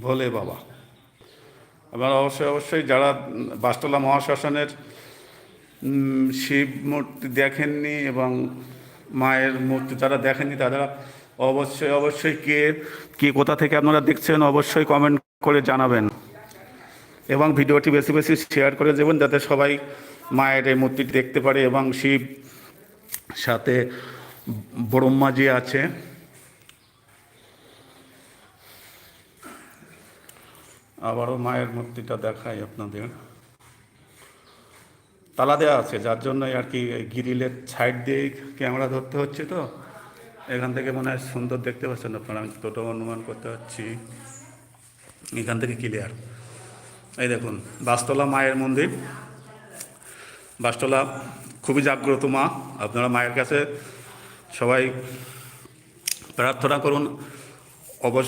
ভোলে বাবা। এবার অবশ্যই অবশ্যই যারা বাসতলা মহাশ্মশানের শিব মূর্তি দেখেননি এবং মায়ের মূর্তি যারা দেখেননি তারা অবশ্যই অবশ্যই কে কোথা থেকে আপনারা দেখছেন অবশ্যই কমেন্ট করে জানাবেন এবং ভিডিওটি বেশি বেশি শেয়ার করে দেবেন যাতে সবাই মায়ের এই মূর্তিটি দেখতে পারে এবং শিব সাথে ব্রহ্মাজি আছে। আবারও মায়ের মূর্তিটা দেখাই আপনাদের। তালা দেওয়া আছে যার জন্য আর কি গ্রিলের সাইড দিয়ে ক্যামেরা ধরতে হচ্ছে, তো এখান থেকে মনে হয় সুন্দর দেখতে পাচ্ছেন আপনারা, আমি টোটো অনুমান করতে পারছি এখান থেকে ক্লিয়ার। এই দেখুন বাসতলা মায়ের মন্দির। বাসতলা খুবই জাগ্রত মা, আপনারা মায়ের কাছে সবাই প্রার্থনা করুন অবশ্যই।